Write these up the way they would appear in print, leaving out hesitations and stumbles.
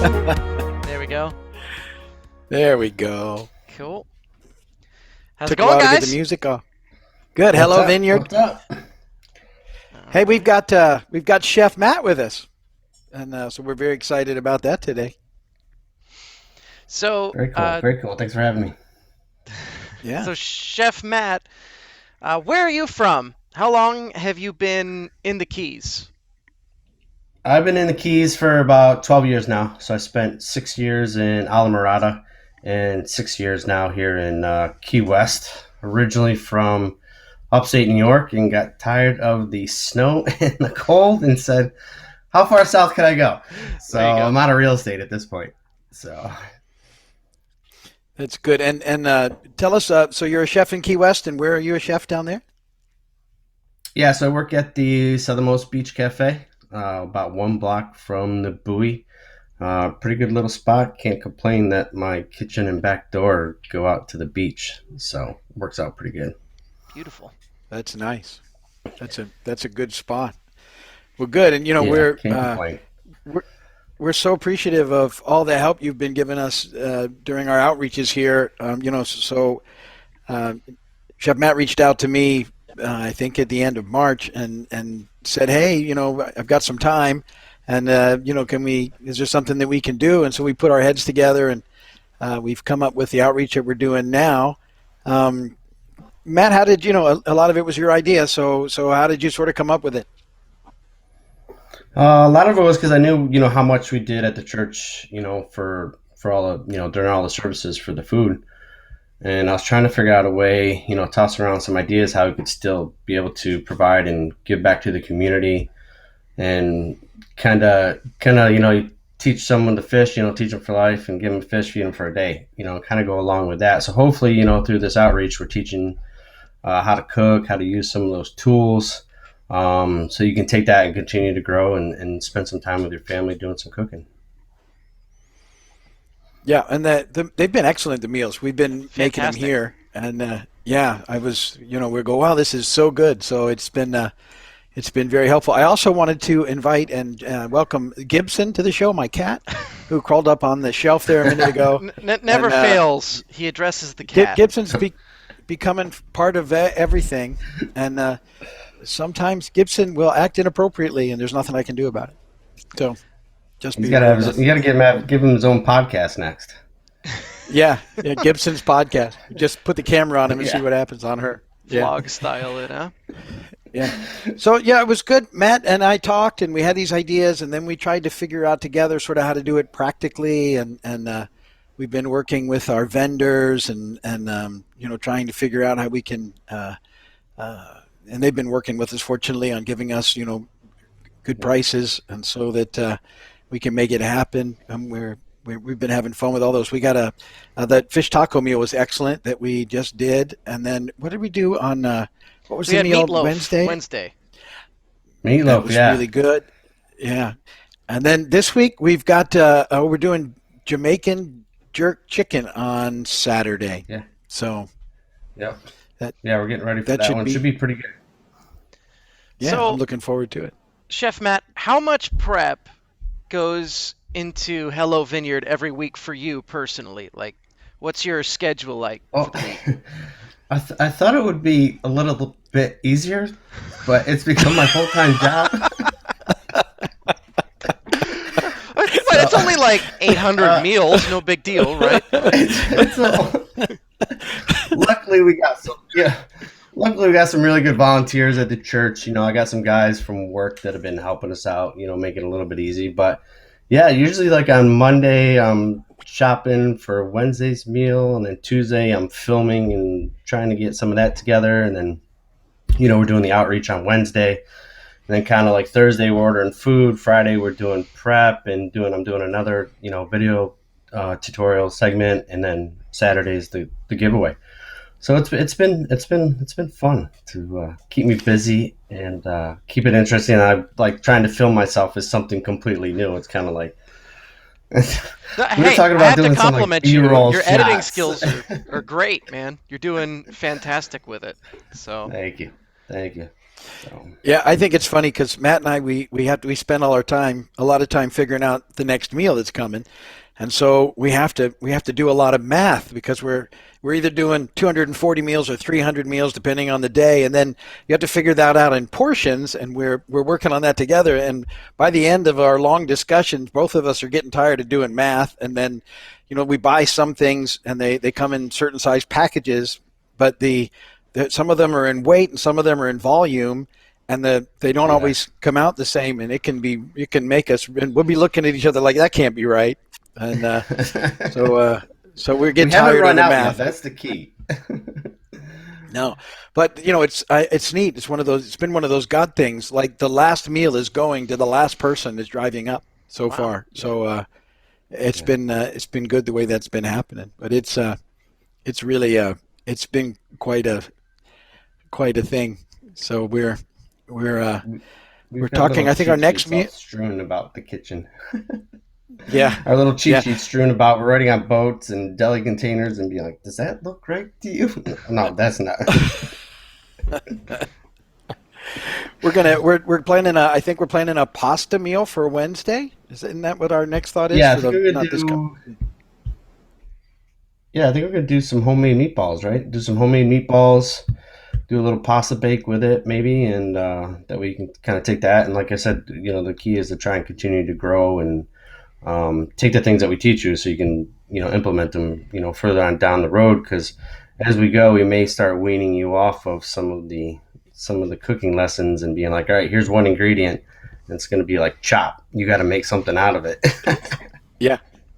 There we go. There we go. Cool. How's Took it a going, while to get guys? the music off. Good. Hello, Vineyard. What's up? Hey, we've got Chef Matt with us, and so we're very excited about that today. So, Very cool. Very cool. Thanks for having me. Yeah. so Chef Matt, where are you from? How long have you been in the Keys? I've been in the Keys for about 12 years now. So I spent 6 years in Alamorada and 6 years now here in Key West. Originally from upstate New York, and got tired of the snow and the cold and said, how far south can I go? So There you go. I'm out of real estate at this point. So That's good. And tell us, so you're a chef in Key West, and where are you a chef down there? yeah, so I work at the Southernmost Beach Cafe, about 1 block from the buoy. Pretty good little spot. Can't complain that my kitchen and back door go out to the beach. So it works out pretty good. Beautiful. That's nice. That's a good spot. Well, good. And Yeah, we're can't complain. we're so appreciative of all the help you've been giving us during our outreaches here. Chef Matt reached out to me, I think at the end of March, and said, "Hey, I've got some time, and is there something that we can do?" And so we put our heads together, and we've come up with the outreach that we're doing now. Matt, how did a lot of it was your idea? So how did you sort of come up with it? A lot of it was because I knew, how much we did at the church, for all the, during all the services for the food. And I was trying to figure out a way, toss around some ideas how we could still be able to provide and give back to the community, and kind of, you teach someone to fish, teach them for life, and give them fish, feed them for a day, kind of go along with that. So hopefully, through this outreach, we're teaching how to cook, how to use some of those tools. So you can take that and continue to grow and spend some time with your family doing some cooking. Yeah, and they've been excellent, the meals. We've been making them Fantastic. here, and I was, we go, wow, this is so good. So it's been very helpful. I also wanted to invite and welcome Gibson to the show, my cat, who crawled up on the shelf there a minute ago. Never And, fails. He addresses the cat. Gibson's becoming part of everything, and sometimes Gibson will act inappropriately, and there's nothing I can do about it. So just You be gotta aware of that. give him his own podcast next. Yeah, Gibson's podcast. Just put the camera on him and see Yeah. what happens on her. Yeah. Vlog style it, huh? Yeah. So it was good. Matt and I talked, and we had these ideas, and then we tried to figure out together sort of how to do it practically, and we've been working with our vendors and trying to figure out how we can. And they've been working with us, fortunately, on giving us good prices, and so that we can make it happen. We've been having fun with all those. We got that fish taco meal was excellent that we just did, and then what did we do on? What was We the had meal meatloaf Wednesday? That Meatloaf, was yeah. really good. Yeah. And then this week we've got we're doing Jamaican jerk chicken on Saturday. Yeah. So Yep. that Yeah, we're getting ready for that that should one. be Should be pretty good. yeah, So- I'm looking forward to it. Chef Matt, how much prep goes into Hello Vineyard every week for you personally? Like, what's your schedule like? Oh, I thought it would be a little bit easier, but it's become my full-time job. But it's only like 800 meals, no big deal, right? Luckily we got some really good volunteers at the church. I got some guys from work that have been helping us out, make it a little bit easy. But yeah, usually like on Monday I'm shopping for Wednesday's meal, and then Tuesday I'm filming and trying to get some of that together, and then we're doing the outreach on Wednesday, and then kind of like Thursday we're ordering food, Friday we're doing prep and I'm doing another video tutorial segment, and then Saturday's the giveaway. So it's been fun to keep me busy and keep it interesting. I like trying to film myself as something completely new. It's kind of like we were Hey, talking I about have to doing some like compliment you. B-roll Your editing shots. skills are great, man. You're doing fantastic with it. So Thank you. So Yeah, I think it's funny because Matt and I we spend all our time a lot of time figuring out the next meal that's coming, and so we have to do a lot of math because we're either doing 240 meals or 300 meals depending on the day, and then you have to figure that out in portions, and we're working on that together. And by the end of our long discussions, both of us are getting tired of doing math, and then we buy some things and they come in certain size packages, but some of them are in weight and some of them are in volume, and they don't yeah, always come out the same, and it can make us, and we'll be looking at each other like that can't be right, and so we we get haven't tired of run the out yet. math. That's the key. No, but it's neat. It's been one of those God things. Like the last meal is going to the last person that's driving up so Wow. far. So Yeah. it's been good the way that's been happening. But it's really it's been quite a thing. So we're uh, We- we're We've got talking. little I think our cheat next sheets all meal. strewn about the kitchen. Yeah, Our little cheat yeah. sheets strewn about. We're writing on boats and deli containers and being like, "Does that look right to you?" No, that's not. We're planning a. I think we're planning a pasta meal for Wednesday. Isn't that what our next thought is Yeah, I for think the we're gonna not this? do. Yeah, I think we're gonna do some homemade meatballs. Right? Do some homemade meatballs. Do a little pasta bake with it, maybe, and that way you can kind of take that. And like I said, the key is to try and continue to grow and take the things that we teach you, so you can implement them further on down the road. Because as we go, we may start weaning you off of some of the cooking lessons and being like, all right, here's one ingredient, and it's going to be like chop. You got to make something out of it. Yeah,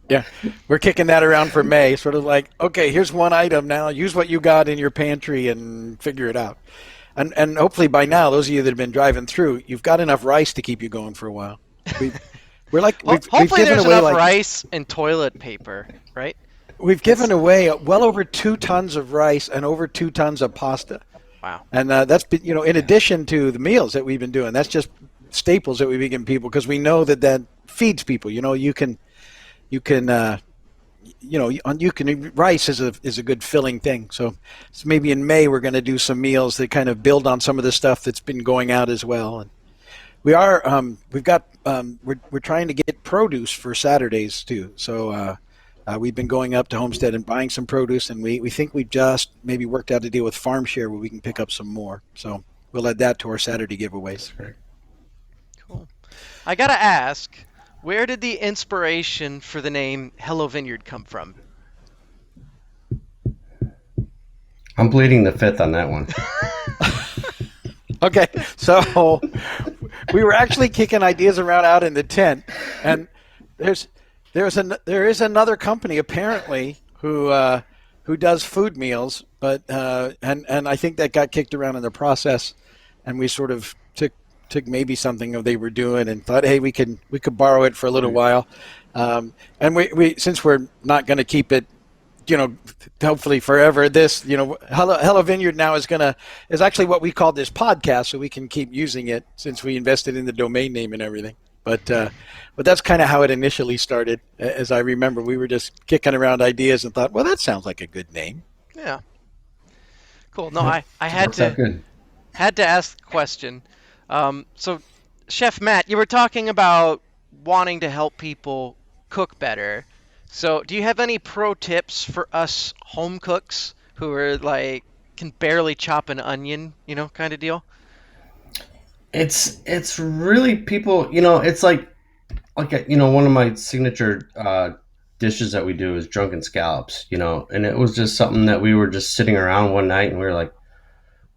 yeah. We're kicking that around for May. Sort of like, okay, here's one item now. Use what you got in your pantry and figure it out. And hopefully by now, those of you that have been driving through, you've got enough rice to keep you going for a while. We we're like we've Hopefully given there's away enough like rice and toilet paper, right? we've given That's away well over 2 tons of rice and over 2 tons of pasta. wow. And that's been, in addition to the meals that we've been doing. That's just staples that we've been giving people because we know that feeds people. You can rice is a good filling thing. So maybe in May we're going to do some meals that kind of build on some of the stuff that's been going out as well. And we're trying to get produce for Saturdays too. So we've been going up to Homestead and buying some produce, and we think we've just maybe worked out a deal with Farm Share where we can pick up some more. So we'll add that to our Saturday giveaways. Cool. I gotta ask, where did the inspiration for the name Hello Vineyard come from? I'm bleeding the fifth on that one. Okay, so we were actually kicking ideas around out in the tent, and there is another company apparently who does food meals, but and I think that got kicked around in the process, and we sort of took maybe something that they were doing and thought, hey, we could borrow it for a little while, and we since we're not going to keep it, hopefully forever. This, Hello Vineyard now is actually what we call this podcast, so we can keep using it since we invested in the domain name and everything. But that's kind of how it initially started. As I remember, we were just kicking around ideas and thought, well, that sounds like a good name. Yeah. Cool. No, Yep. I It works out good. had to ask the question. So, Chef Matt, you were talking about wanting to help people cook better. So, do you have any pro tips for us home cooks who are like can barely chop an onion, kind of deal? It's really people. It's like one of my signature dishes that we do is drunken scallops. And it was just something that we were just sitting around one night and we were like,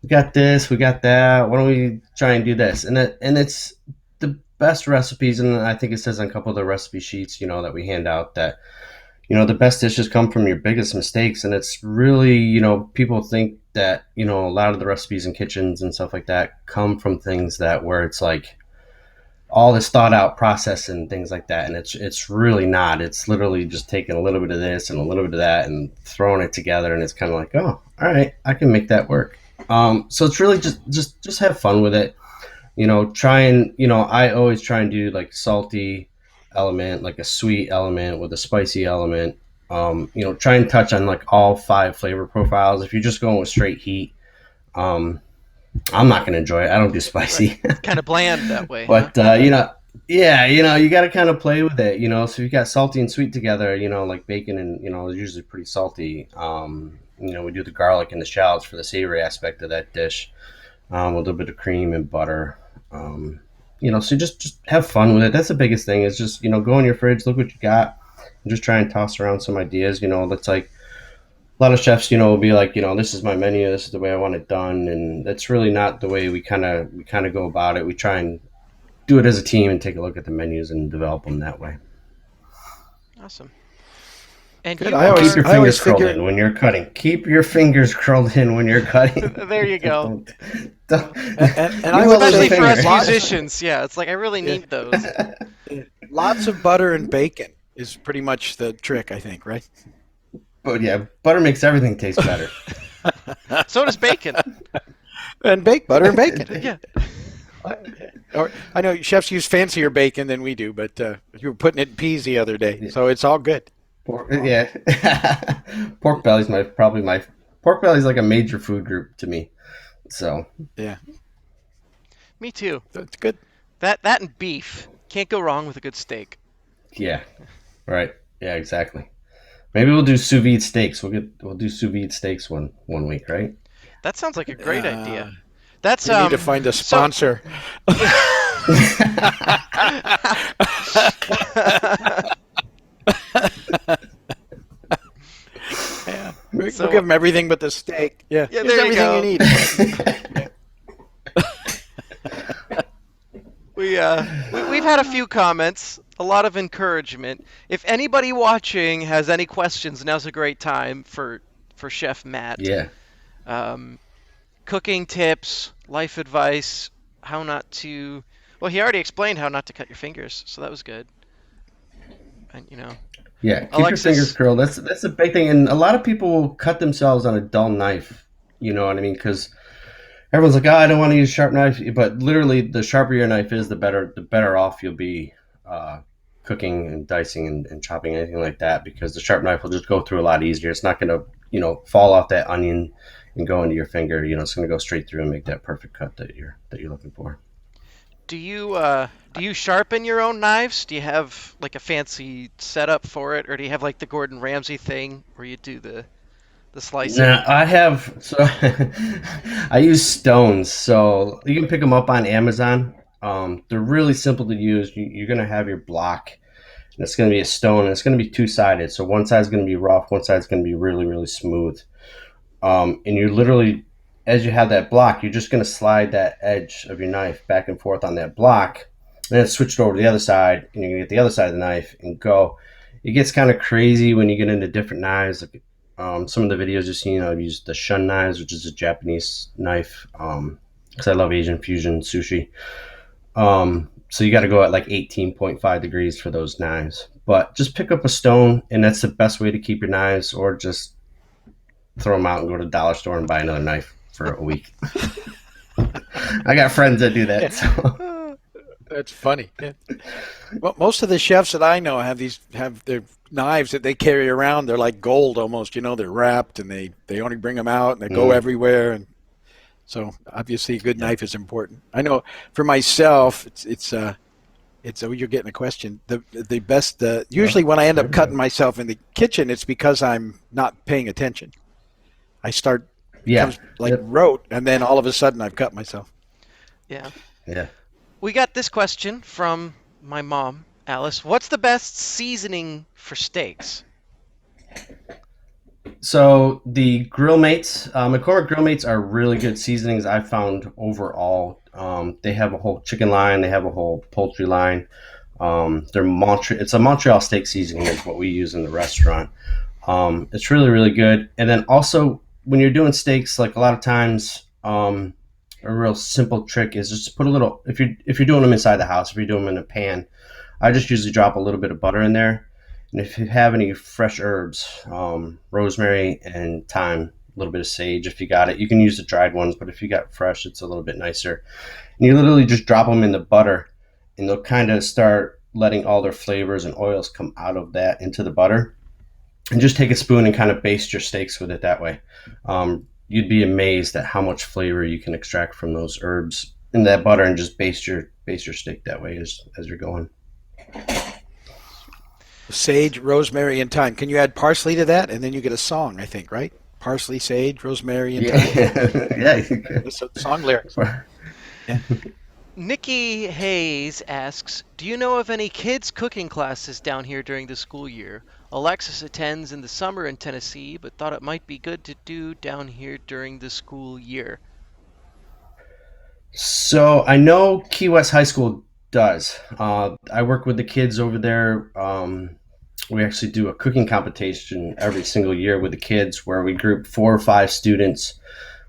we got this, we got that. Why don't we try and do this? And it's the best recipes, and I think it says on a couple of the recipe sheets, that we hand out that the best dishes come from your biggest mistakes. And it's really, people think that a lot of the recipes in kitchens and stuff like that come from things that where it's like all this thought out process and things like that, and it's really not. It's literally just taking a little bit of this and a little bit of that and throwing it together, and it's kind of like, oh, all right, I can make that work. So it's really just have fun with it. Try and I always try and do like salty element, like a sweet element with a spicy element. Try and touch on like all 5 flavor profiles. If you're just going with straight heat, um, I'm not gonna enjoy it. I don't do Right. spicy. It's kind of bland that way, huh? But yeah, you got to kind of play with it. So you got salty and sweet together. Like bacon and is usually pretty salty. We do the garlic and the shallots for the savory aspect of that dish, with a little bit of cream and butter. So just have fun with it. That's the biggest thing. Is just go in your fridge, look what you got, and just try and toss around some ideas. That's like a lot of chefs, will be like, this is my menu, this is the way I want it done, and that's really not the way we kind of go about it. We try and do it as a team and take a look at the menus and develop them that way. Awesome. And Good. you Keep your are. I always fingers curled figure. in when you're cutting. Keep your fingers curled in when you're cutting. There you go. And I You always Especially little for us finger. musicians, yeah. It's like I really Yeah. need those. Lots of butter and bacon is pretty much the trick, I think, right? But yeah, butter makes everything taste better. So does bacon. And butter and bacon. Yeah. Or I know chefs use fancier bacon than we do, but you were putting it in peas the other day, so it's all good. Yeah, pork belly's probably my pork belly's like a major food group to me. So Yeah, Me too. that's good. That and beef. Can't go wrong with a good steak. yeah, right. Yeah, exactly. Maybe we'll do sous vide steaks. We'll do sous vide steaks one week, right? That sounds like a great idea. That's We need to find a sponsor. Yeah, we'll So- give them everything but the steak. Yeah, Yeah, here's there you everything go. you need. We've had a few comments, a lot of encouragement. If anybody watching has any questions, now's a great time for Chef Matt. Yeah. Cooking tips, life advice, how not to. Well, he already explained how not to cut your fingers, so that was good. And Yeah, keep Alexis- your fingers curled. That's a big thing, and a lot of people will cut themselves on a dull knife. You know what I mean? Because everyone's like, "Oh, I don't want to use a sharp knife," but literally, the sharper your knife is, the better off you'll be cooking and dicing and chopping anything like that. Because the sharp knife will just go through a lot easier. It's not going to fall off that onion and go into your finger. It's going to go straight through and make that perfect cut that you're looking for. Do you sharpen your own knives? Do you have like a fancy setup for it, or do you have like the Gordon Ramsay thing where you do the slicing? Nah, I have I use stones, so you can pick them up on Amazon. They're really simple to use. You're gonna have your block, and it's gonna be a stone, and it's gonna be two-sided. So one side's gonna be rough, one side's gonna be really, really smooth. And you're literally, as you have that block, you're just gonna slide that edge of your knife back and forth on that block, and then switch it over to the other side, and you're gonna get the other side of the knife and go. It gets kind of crazy when you get into different knives. Like, some of the videos you've seen, I've used the Shun knives, which is a Japanese knife, because I love Asian fusion sushi. So you got to go at like 18.5 degrees for those knives. But just pick up a stone, and that's the best way to keep your knives, or just throw them out and go to the dollar store and buy another knife for a week. I got friends that do that. So. That's funny. Yeah. Well, most of the chefs that I know have their knives that they carry around. They're like gold almost. They're wrapped and they only bring them out and they go everywhere. And so obviously a good knife is important. I know for myself, it's you're getting a question. The best usually when I end up cutting myself in the kitchen, it's because I'm not paying attention. I start becomes rote, and then all of a sudden I've cut myself. Yeah. Yeah. We got this question from my mom, Alice. What's the best seasoning for steaks? So the Grill Mates, McCormick Grill Mates are really good seasonings I've found overall. They have a whole chicken line. They have a whole poultry line. It's a Montreal steak seasoning is what we use in the restaurant. It's really, really good. And then also when you're doing steaks, like a lot of times, a real simple trick is just put a little, if you're doing them inside the house, if you're doing them in a pan, I just usually drop a little bit of butter in there. And if you have any fresh herbs, rosemary and thyme, a little bit of sage, if you got it, you can use the dried ones, but if you got fresh, it's a little bit nicer. And you literally just drop them in the butter, and they'll kind of start letting all their flavors and oils come out of that into the butter. And just take a spoon and kind of baste your steaks with it that way. you'd be amazed at how much flavor you can extract from those herbs in that butter, and just baste your steak that way as you're going. Sage, rosemary, and thyme. Can you add parsley to that? And then you get a song, I think, right? Parsley, sage, rosemary, and thyme. Yeah, yeah, you could. That's song lyrics. Yeah. Nikki Hayes asks, do you know of any kids cooking classes down here during the school year? Alexis attends in the summer in Tennessee, but thought it might be good to do down here during the school year. So I know Key West High School does. I work with the kids over there. We actually do a cooking competition every single year with the kids, where we group 4 or 5 students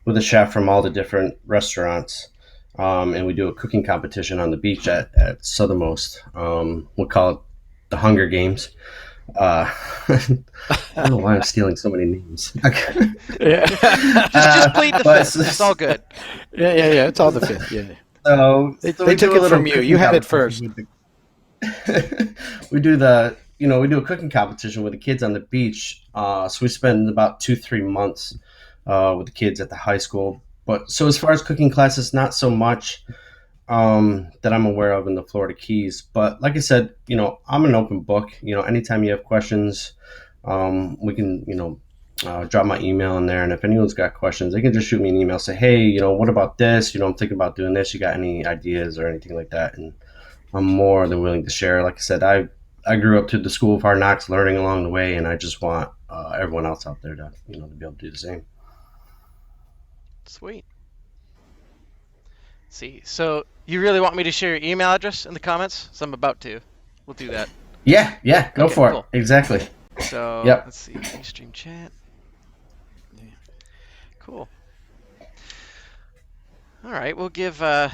with a chef from all the different restaurants. And we do a cooking competition on the beach at Southernmost. We'll call it the Hunger Games. I don't know why I'm stealing so many names. Yeah. Just plead the But fifth. It's all good. Yeah. It's all the fifth. Yeah. So They we do took a it little from you. cooking You had it competition first. with we do the we do a cooking competition with the kids on the beach. So we spend about 2-3 months with the kids at the high school. But so as far as cooking classes, not so much that I'm aware of in the Florida Keys. But like I said, I'm an open book. Anytime you have questions, we can drop my email in there, and if anyone's got questions, they can just shoot me an email. Say, hey, what about this? I'm thinking about doing this. You got any ideas or anything like that? And I'm more than willing to share. Like I said, I grew up through the school of hard knocks, learning along the way, and I just want everyone else out there to to be able to do the same. Sweet. Let's see, so you really want me to share your email address in the comments? So I'm about to. We'll do that. Yeah, go Okay, for cool. it. Exactly. So Yep. let's see, stream chat. Cool. All right, we'll give a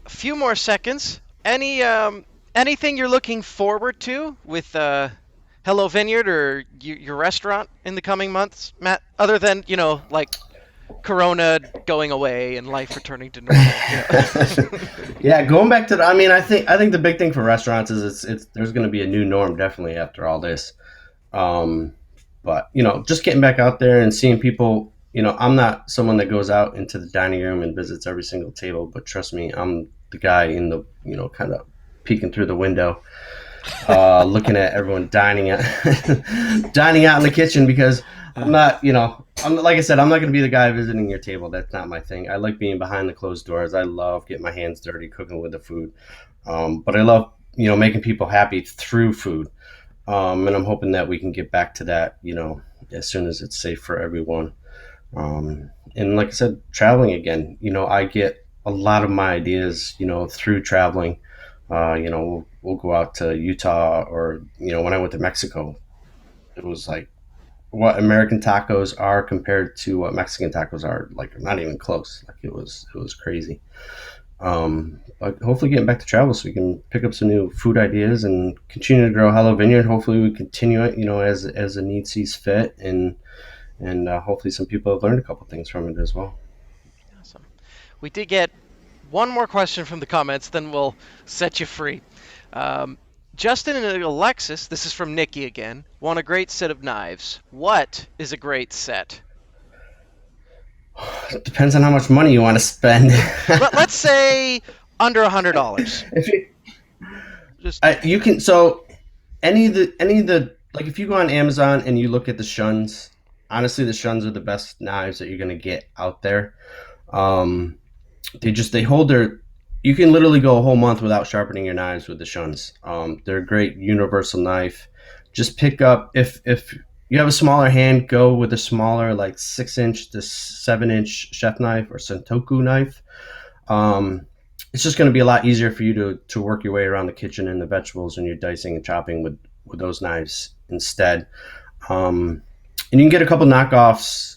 few more seconds. Anything you're looking forward to with Hello Vineyard or your restaurant in the coming months, Matt? Other than like Corona going away and life returning to normal. Yeah, going back to I think the big thing for restaurants is it's there's going to be a new norm definitely after all this. Um, but just getting back out there and seeing people. I'm not someone that goes out into the dining room and visits every single table, but trust me, I'm the guy in the kind of peeking through the window, looking at everyone dining out in the kitchen, because I'm not, I'm like I said, I'm not going to be the guy visiting your table. That's not my thing. I like being behind the closed doors. I love getting my hands dirty, cooking with the food. But I love, making people happy through food. And I'm hoping that we can get back to that, as soon as it's safe for everyone. And like I said, traveling again, I get a lot of my ideas, through traveling. We'll go out to Utah, or, when I went to Mexico, it was like what American tacos are compared to what Mexican tacos are, like not even close. Like it was crazy. But hopefully getting back to travel so we can pick up some new food ideas and continue to grow Hello Vineyard. Hopefully we continue it, as the need sees fit, and hopefully some people have learned a couple things from it as well. Awesome. We did get one more question from the comments, then we'll set you free. Justin and Alexis, this is from Nikki again, want a great set of knives. What is a great set? It depends on how much money you want to spend. Let's say under $100. If you, Just you can, so any of the like, if you go on Amazon and you look at the shuns, honestly, the shuns are the best knives that you're going to get out there. They hold their. You can literally go a whole month without sharpening your knives with the shuns. They're a great universal knife. Just pick up, if you have a smaller hand, go with a smaller, like 6-inch to 7-inch chef knife or Sentoku knife. It's just going to be a lot easier for you to work your way around the kitchen and the vegetables when you're dicing and chopping with those knives instead. And you can get a couple knockoffs,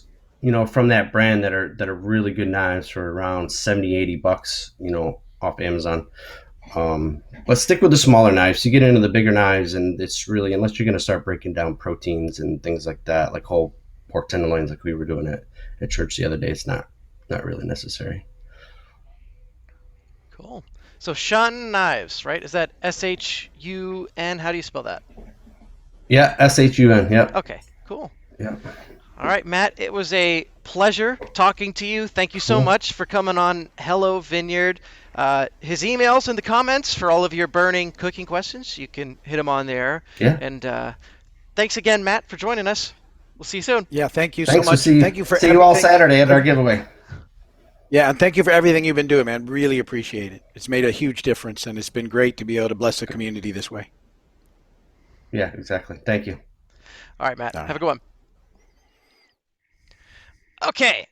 from that brand that are really good knives for around $70-$80, off Amazon. But stick with the smaller knives. You get into the bigger knives, and it's really, unless you're going to start breaking down proteins and things like that, like whole pork tenderloins, like we were doing at church the other day, it's not really necessary. cool. So Shun Knives, right? Is that SHUN? How do you spell that? Yeah, SHUN. Yep. Okay, cool. Yeah. All right, Matt, it was a pleasure talking to you. Thank you so Cool. much for coming on Hello Vineyard. His email's in the comments for all of your burning cooking questions. You can hit him on there. Yeah. And thanks again, Matt, for joining us. We'll see you soon. Yeah, thank you so Thanks. We'll much. see Thank you for see you all everything. Saturday at our giveaway. Yeah, and thank you for everything you've been doing, man. Really appreciate it. It's made a huge difference, and it's been great to be able to bless the community this way. Yeah, exactly. Thank you. All right, Matt, All have a right. good one. Okay,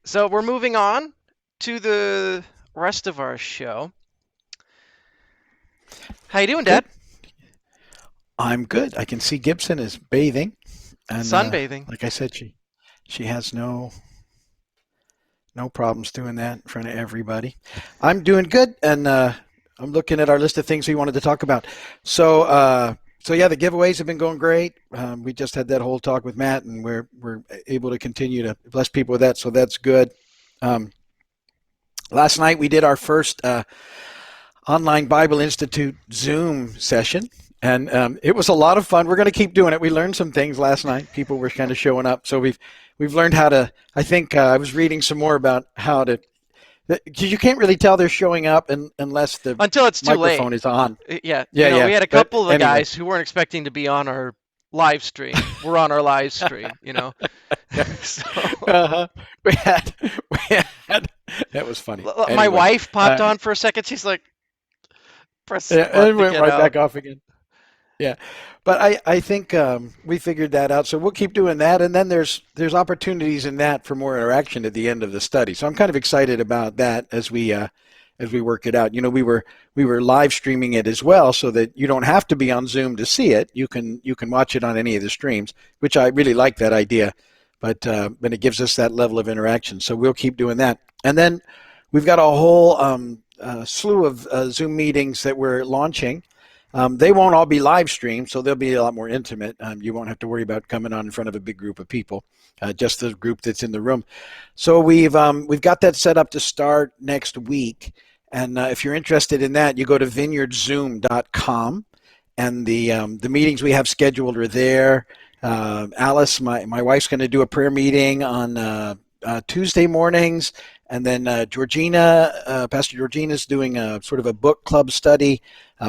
so we're moving on to the rest of our show. How you doing, Good. Dad? I'm good. I can see Gibson is bathing, and Sunbathing. like I said, she has no problems doing that in front of everybody. I'm doing good, and I'm looking at our list of things we wanted to talk about. So yeah, the giveaways have been going great. We just had that whole talk with Matt, and we're able to continue to bless people with that. So that's good. Um, Last night we did our first online Bible Institute Zoom session, and it was a lot of fun. We're going to keep doing it. We learned some things last night. People were kind of showing up, so we've learned how to. I think I was reading some more about how to. Because you can't really tell they're showing up unless the Until it's too late. microphone is on. Yeah, Yeah, yeah. we had a But couple of the anyway, guys who weren't expecting to be on our live stream. We're on our live stream. yeah. So Uh-huh. We had, we had. That was funny. my Anyway, wife popped on for a second. She's like, press the yeah, button and to went get right out. back off again. Yeah, but I think we figured that out, so we'll keep doing that, and then there's opportunities in that for more interaction at the end of the study. So I'm kind of excited about that as we work it out. You know, we were live streaming it as well, so that you don't have to be on Zoom to see it. You can watch it on any of the streams, which I really like that idea. But it gives us that level of interaction, so we'll keep doing that. And then we've got a whole slew of Zoom meetings that we're launching. They won't all be live streamed, so they'll be a lot more intimate. You won't have to worry about coming on in front of a big group of people, just the group that's in the room. So we've got that set up to start next week. And if you're interested in that, you go to vineyardzoom.com, and the meetings we have scheduled are there. Alice, my wife's going to do a prayer meeting on Tuesday mornings, and then Pastor Georgina's doing a sort of a book club study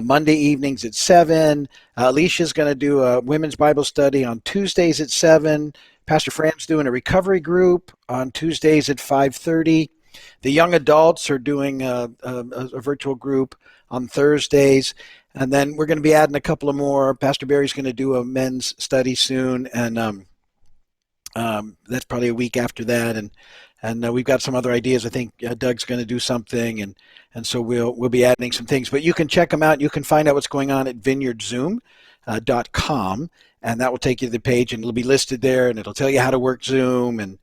Monday evenings at 7. Alicia's going to do a women's Bible study on Tuesdays at 7. Pastor Fran's doing a recovery group on Tuesdays at 5:30. The young adults are doing a virtual group on Thursdays. And then we're going to be adding a couple of more. Pastor Barry's going to do a men's study soon, and that's probably a week after that. And we've got some other ideas. I think Doug's going to do something, and so we'll be adding some things. But you can check them out. You can find out what's going on at vineyardzoom.com, and that will take you to the page, and it'll be listed there, and it'll tell you how to work Zoom. And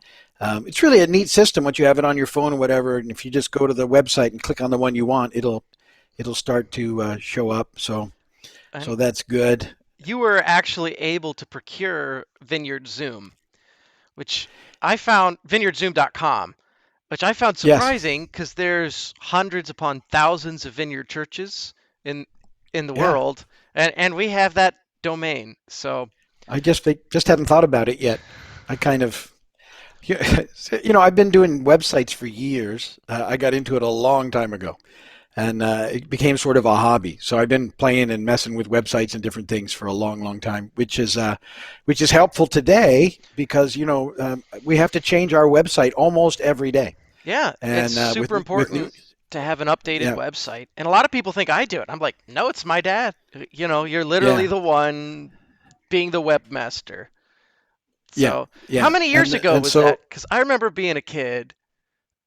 it's really a neat system once you have it on your phone or whatever. And if you just go to the website and click on the one you want, it'll start to show up. So And that's good. you were actually able to procure Vineyard Zoom, which I found vineyardzoom.com, which I found Yes. surprising because there's hundreds upon thousands of vineyard churches in the Yeah. world, and we have that domain. So I just hadn't thought about it yet. I kind of, I've been doing websites for years. I got into it a long time ago, and it became sort of a hobby. So I've been playing and messing with websites and different things for a long, long time, which is helpful today because we have to change our website almost every day. yeah, it's And super with new, important to have an updated yeah, website. And a lot of people think I do it. I'm like, no, it's my dad. You're literally yeah, the one being the webmaster. yeah, So, how yeah, many years and ago and was so that? Because I remember being a kid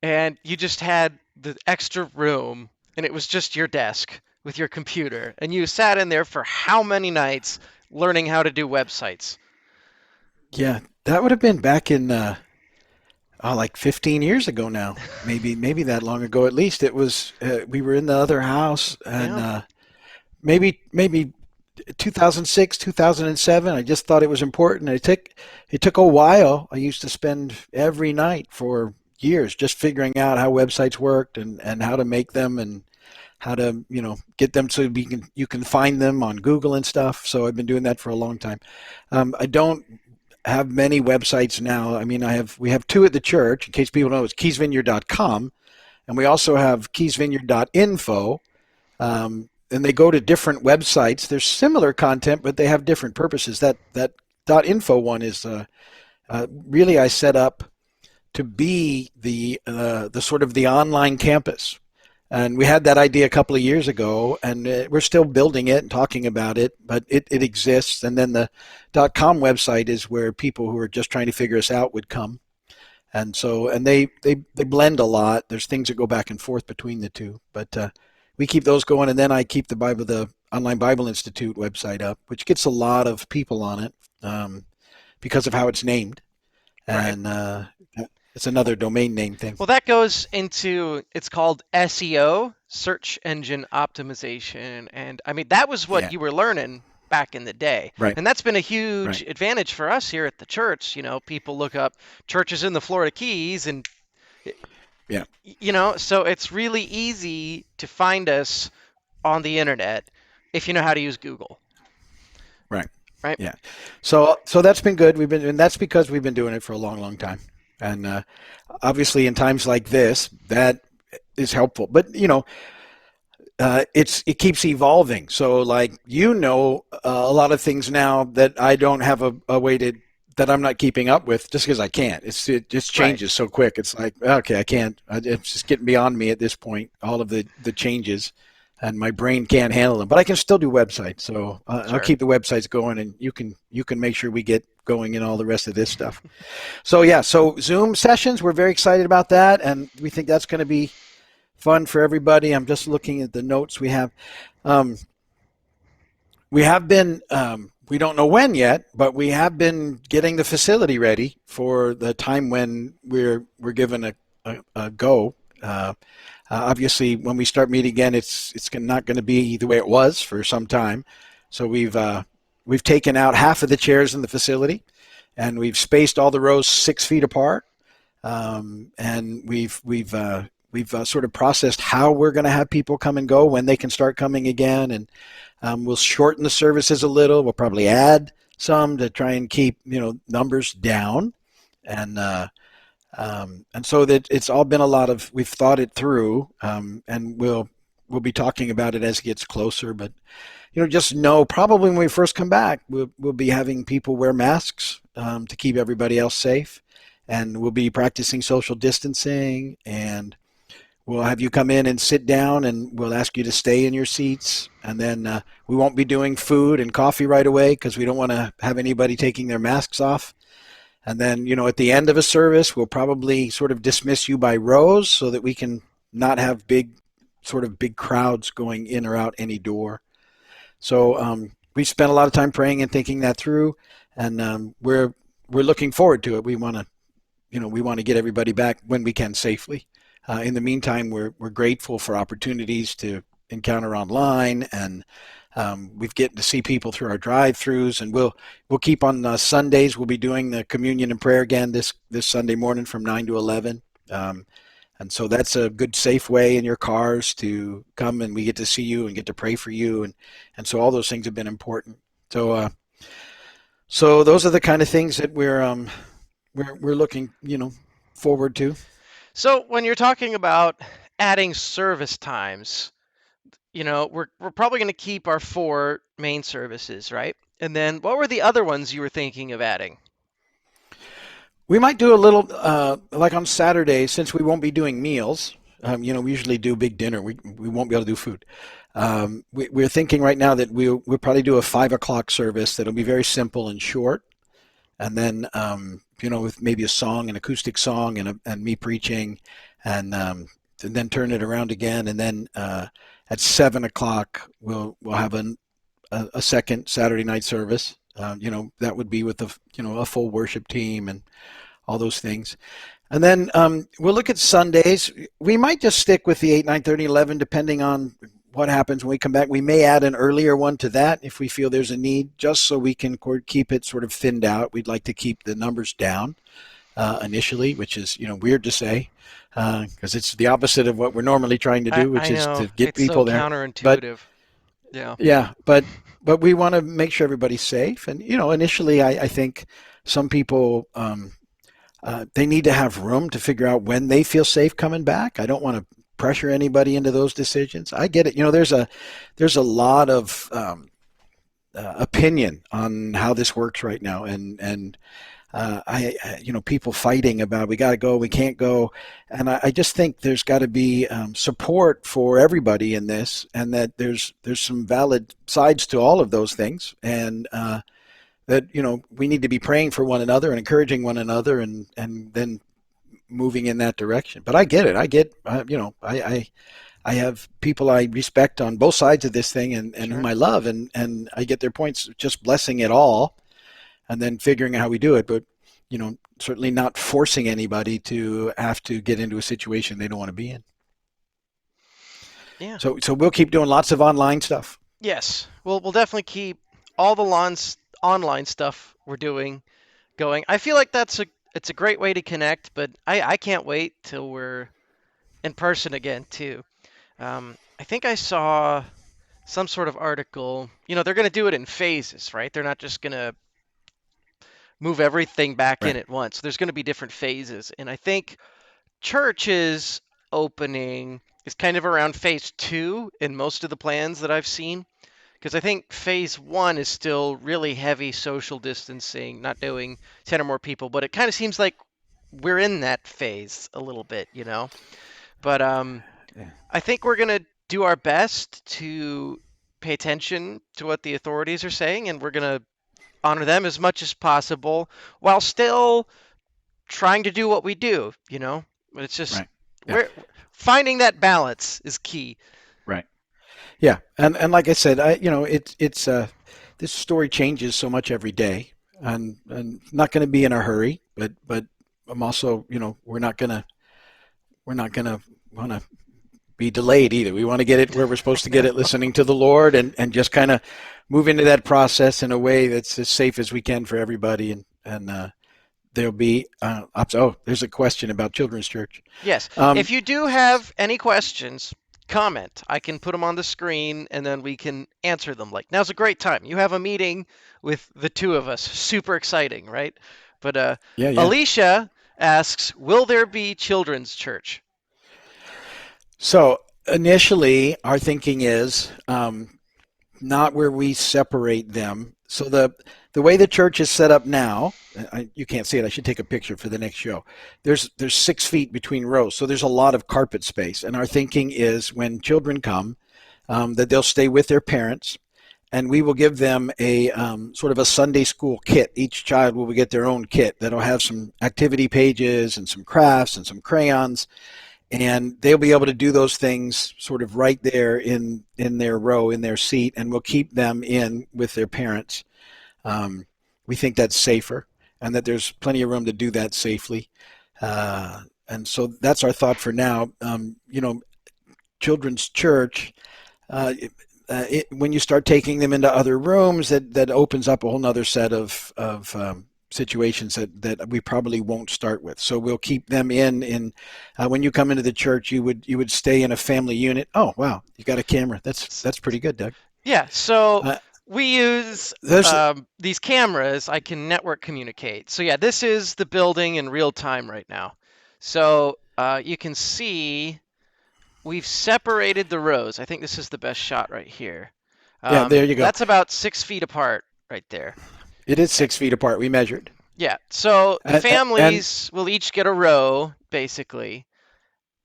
and you just had the extra room and it was just your desk with your computer and you sat in there for how many nights learning how to do websites? yeah, that would have been back in like 15 years ago now, maybe that long ago at least. It was we were in the other house, and Yeah. maybe 2006, 2007. I just thought it was important. It took a while. I used to spend every night for years just figuring out how websites worked and how to make them and how to get them so you can find them on Google and stuff. So I've been doing that for a long time. I don't have many websites now. I mean, we have two at the church. In case people know, it's keysvineyard.com, and we also have keysvineyard.info. And they go to different websites. There's similar content, but they have different purposes. That .info one is really I set up to be the sort of the online campus. And we had that idea a couple of years ago, and we're still building it and talking about it, but it exists. And then the .com website is where people who are just trying to figure us out would come. And so, and they blend a lot. There's things that go back and forth between the two, but we keep those going. And then I keep the Online Bible Institute website up, which gets a lot of people on it because of how it's named. Right. And it's another domain name thing. Well, that goes into, it's called SEO, search engine optimization. And I mean, that was what Yeah. you were learning back in the day. Right. And that's been a huge Right. advantage for us here at the church. People look up churches in the Florida Keys and, Yeah. so it's really easy to find us on the internet if you know how to use Google, Right. right? Yeah. So that's been good. And that's because we've been doing it for a long, long time. And obviously, in times like this, that is helpful. But it keeps evolving. So like a lot of things now that I don't have a way to that I'm not keeping up with just because I can't. It just changes so quick. It's like okay, I can't. It's just getting beyond me at this point. All of the changes. And my brain can't handle them, but I can still do websites. So I'll keep the websites going, and you can make sure we get going in all the rest of this stuff. So yeah, so Zoom sessions, we're very excited about that, and we think that's going to be fun for everybody. I'm just looking at the notes we have. We have been, we don't know when yet, but we have been getting the facility ready for the time when we're given a go. Obviously, when we start meeting again, it's not going to be the way it was for some time. So we've taken out half of the chairs in the facility, and we've spaced all the rows 6 feet apart. And we've sort of processed how we're going to have people come and go, when they can start coming again, and we'll shorten the services a little. We'll probably add some to try and keep numbers down, and so that it's all been we've thought it through, and we'll be talking about it as it gets closer. But just know probably when we first come back, we'll be having people wear masks to keep everybody else safe, and we'll be practicing social distancing, and we'll have you come in and sit down, and we'll ask you to stay in your seats, and then we won't be doing food and coffee right away because we don't want to have anybody taking their masks off. And then, at the end of a service, we'll probably sort of dismiss you by rows so that we can not have big crowds going in or out any door. So we spent a lot of time praying and thinking that through, and we're looking forward to it. We want to get everybody back when we can safely. In the meantime, we're grateful for opportunities to encounter online, and we've getting to see people through our drive-throughs, and we'll keep on Sundays. We'll be doing the communion and prayer again this Sunday morning from 9 to 11. And so that's a good, safe way in your cars to come, and we get to see you and get to pray for you, and so all those things have been important. So so those are the kind of things that we're looking forward to. So when you're talking about adding service times, we're probably going to keep our 4 main services, right? And then what were the other ones you were thinking of adding? We might do a little like on Saturday, since we won't be doing meals. We usually do big dinner. We won't be able to do food. We're thinking right now that we'll probably do a 5 o'clock service that'll be very simple and short, and then with maybe a song, an acoustic song, and me preaching, and then turn it around again, and then at 7 o'clock we'll have a second Saturday night service. That would be with a full worship team and all those things. And then we'll look at Sundays. We might just stick with the 8, 9:30, 11, depending on what happens when we come back. We may add an earlier one to that if we feel there's a need, just so we can keep it sort of thinned out. We'd like to keep the numbers down initially, which is weird to say because it's the opposite of what we're normally trying to do, which is to get it's people so there. counterintuitive. Yeah, but we want to make sure everybody's safe, and initially I think Some people they need to have room to figure out when they feel safe coming back. I don't want to pressure anybody into those decisions. I get it. There's a lot of opinion on how this works right now, and people fighting about we got to go, we can't go, and I just think there's got to be support for everybody in this, and that there's some valid sides to all of those things, and that we need to be praying for one another and encouraging one another, and then moving in that direction. But I get it. I have people I respect on both sides of this thing, and Sure. whom I love, and I get their points. Just blessing it all, and then figuring out how we do it. But certainly not forcing anybody to have to get into a situation they don't want to be in. Yeah. So we'll keep doing lots of online stuff. Yes. We'll definitely keep all the online stuff we're doing going. I feel like it's a great way to connect, but I can't wait till we're in person again too. I think I saw some sort of article. They're going to do it in phases, right? They're not just going to move everything back in Right. at once. There's going to be different phases. And I think churches opening is kind of around phase 2 in most of the plans that I've seen. Because I think phase 1 is still really heavy social distancing, not doing 10 or more people, but it kind of seems like we're in that phase a little bit, But Yeah. I think we're going to do our best to pay attention to what the authorities are saying, and we're going to honor them as much as possible while still trying to do what we do, But it's just Right. Yeah. we're finding that balance is key. Right. Yeah. And like I said, it's this story changes so much every day, and not going to be in a hurry, but I'm also we're not gonna want to be delayed either. We want to get it where we're supposed to get it, listening to the Lord, and just kind of move into that process in a way that's as safe as we can for everybody. And there'll be there's a question about Children's Church. Yes. Um, If you do have any questions, comment. I can put them on the screen and then we can answer them. Like, now's a great time. You have a meeting with the two of us. Super exciting, right? But yeah. Alicia asks, will there be children's church? So initially, our thinking is not where we separate them. So the way the church is set up now, you can't see it. I should take a picture for the next show. There's 6 feet between rows, so there's a lot of carpet space. And our thinking is when children come, that they'll stay with their parents, and we will give them a sort of a Sunday school kit. Each child will get their own kit that'll have some activity pages and some crafts and some crayons, and they'll be able to do those things sort of right there in their row, in their seat, and we'll keep them in with their parents. We think that's safer, and that there's plenty of room to do that safely. And so that's our thought for now. Children's church, when you start taking them into other rooms, that opens up a whole other set of situations that we probably won't start with. So we'll keep them in when you come into the church, you would stay in a family unit. Oh wow, you got a camera. That's pretty good, Doug. Yeah, so Uh, we use there's these cameras. I can network communicate. So yeah, this is the building in real time right now. So you can see we've separated the rows. I think this is the best shot right here. Yeah, there you go. That's about 6 feet apart right there. It is 6 feet apart. We measured. Yeah, so the And families will each get a row, basically.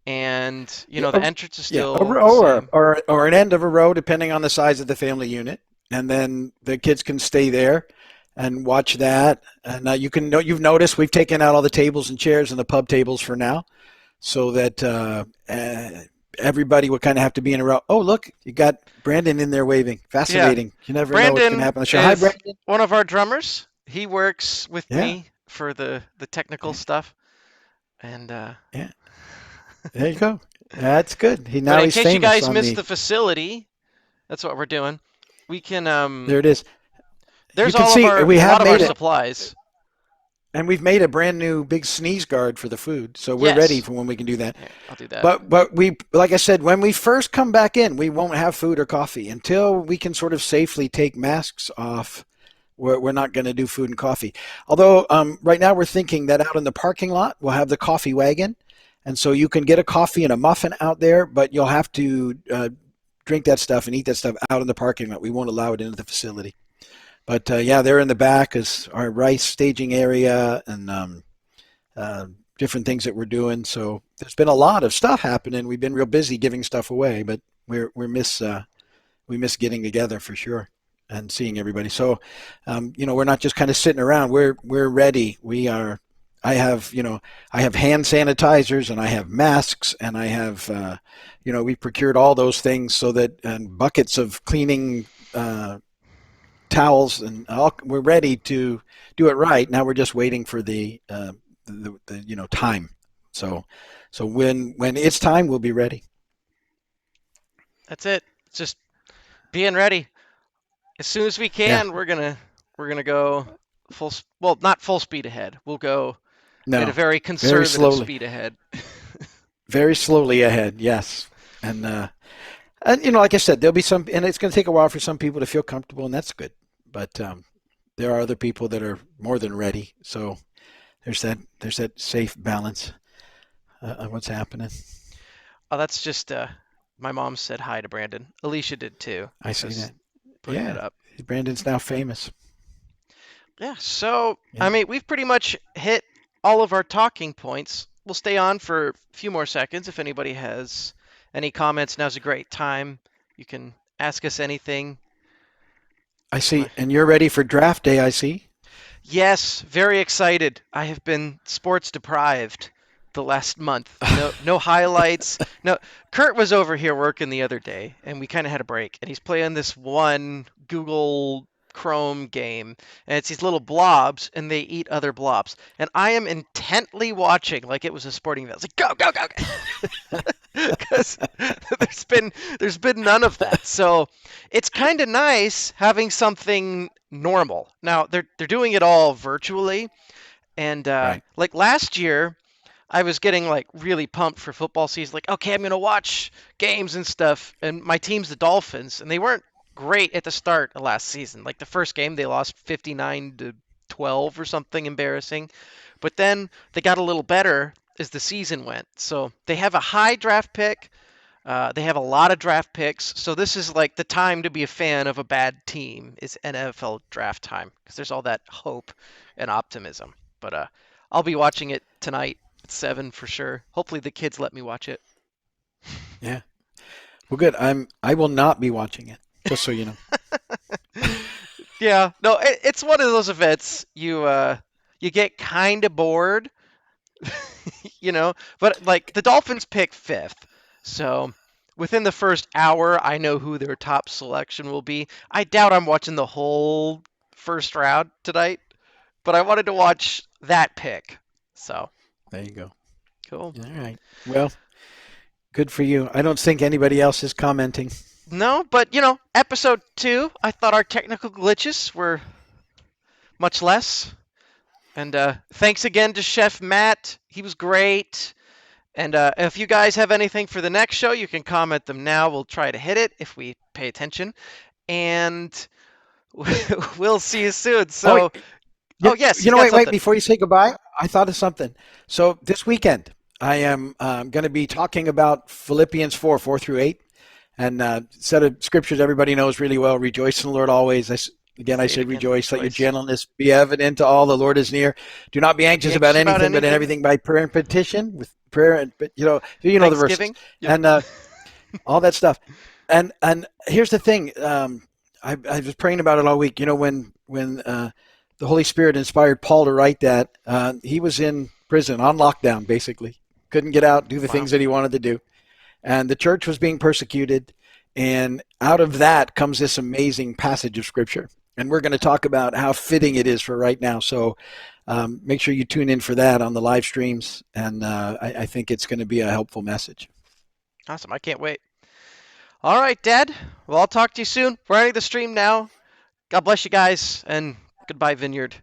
And, the entrance is yeah, still the or, same. or an end of a row, depending on the size of the family unit, and then the kids can stay there and watch that. And you've noticed we've taken out all the tables and chairs and the pub tables for now, so that everybody would kind of have to be in a row. Oh, look, you got Brandon in there waving. Fascinating. You never know what's going to happen on the show. Hi, is Brandon. one of our drummers. He works with Yeah. me for the technical stuff. And Yeah. There you go. That's good. but in He's case famous you guys on missed the facility, that's what we're doing. We can There it is. there's You can all see of our we a have lot of our made it. supplies. And we've made a brand new big sneeze guard for the food, so we're Yes. ready for when we can do that. Yeah, I'll do that. But we, like I said, when we first come back in, we won't have food or coffee until we can sort of safely take masks off. we're not going to do food and coffee. Although right now we're thinking that out in the parking lot we'll have the coffee wagon, and so you can get a coffee and a muffin out there, but you'll have to drink that stuff and eat that stuff out in the parking lot. We won't allow it into the facility. But yeah, they're in the back is our rice staging area and uh, different things that we're doing. So there's been a lot of stuff happening. We've been real busy giving stuff away, but we miss getting together for sure and seeing everybody. So we're not just kind of sitting around. We're ready. We are. I have hand sanitizers and I have masks and I have we procured all those things so that and buckets of cleaning towels and we're ready to do it right. Now we're just waiting for the time. So when it's time, we'll be ready. That's it. It's just being ready. As soon as we Yeah. can, we're gonna go well, not full speed ahead. We'll go at a No. very Very conservative slowly. speed ahead. Very slowly ahead. Yes. And like I said, there'll be some, and it's going to take a while for some people to feel comfortable, and that's good. But there are other people that are more than ready. So there's that safe balance of what's happening. Oh, that's just my mom said hi to Brandon. Alicia did too. I see Just that. putting it Yeah. up. Brandon's now famous. Yeah, so Yeah. I mean, we've pretty much hit all of our talking points. We'll stay on for a few more seconds. If anybody has any comments, now's a great time. You can ask us anything. I see. And you're ready for draft day, I see. Yes, very excited. I have been sports deprived the last month. No highlights. No, Kurt was over here working the other day, and we kind of had a break. And he's playing this one Google Chrome game, and it's these little blobs, and they eat other blobs. And I am intently watching like it was a sporting event. It's like go go go, because there's been none of that. So it's kind of nice having something normal. Now they're doing it all virtually, and Right. like last year, I was getting like really pumped for football season. Like, okay, I'm gonna watch games and stuff. And my team's the Dolphins, and they weren't great at the start of last season. Like the first game, they lost 59-12 or something embarrassing. But then they got a little better as the season went. So they have a high draft pick. They have a lot of draft picks, so this is like the time to be a fan of a bad team is NFL draft time because there's all that hope and optimism. But I'll be watching it tonight at 7 for sure. Hopefully the kids let me watch it. Yeah. Well, good. I will not be watching it, just so you know. Yeah, no, it's one of those events you get kind of bored, but like the Dolphins pick 5th. So within the first hour, I know who their top selection will be. I doubt I'm watching the whole first round tonight, but I wanted to watch that pick. So There you go. cool. All right. Well, good for you. I don't think anybody else is commenting. No, but episode 2, I thought our technical glitches were much less. And thanks again to Chef Matt. He was great. And if you guys have anything for the next show, you can comment them now. We'll try to hit it if we pay attention. And we'll see you soon. Oh, So, oh, yes, you got wait. something. Before you say goodbye, I thought of something. So this weekend, I am going to be talking about Philippians 4 through 8, and set of scriptures everybody knows really well. Rejoice in the Lord always. I Say it say again, rejoice. Let your rejoice. gentleness be evident to all. The Lord is near. Do not be Be anxious about anxious about anything, but in anything. everything by prayer and petition with prayer and but the verses Thanksgiving. Yep. and all that stuff. And here's the thing. I was praying about it all week. When the Holy Spirit inspired Paul to write that, he was in prison on lockdown, basically. Couldn't get out, do the Wow. things that he wanted to do. And the church was being persecuted. And out of that comes this amazing passage of Scripture. And we're going to talk about how fitting it is for right now. So make sure you tune in for that on the live streams. And I think it's going to be a helpful message. Awesome. I can't wait. All right, Dad. Well, I'll talk to you soon. We're ending the stream now. God bless you guys, and goodbye, Vineyard.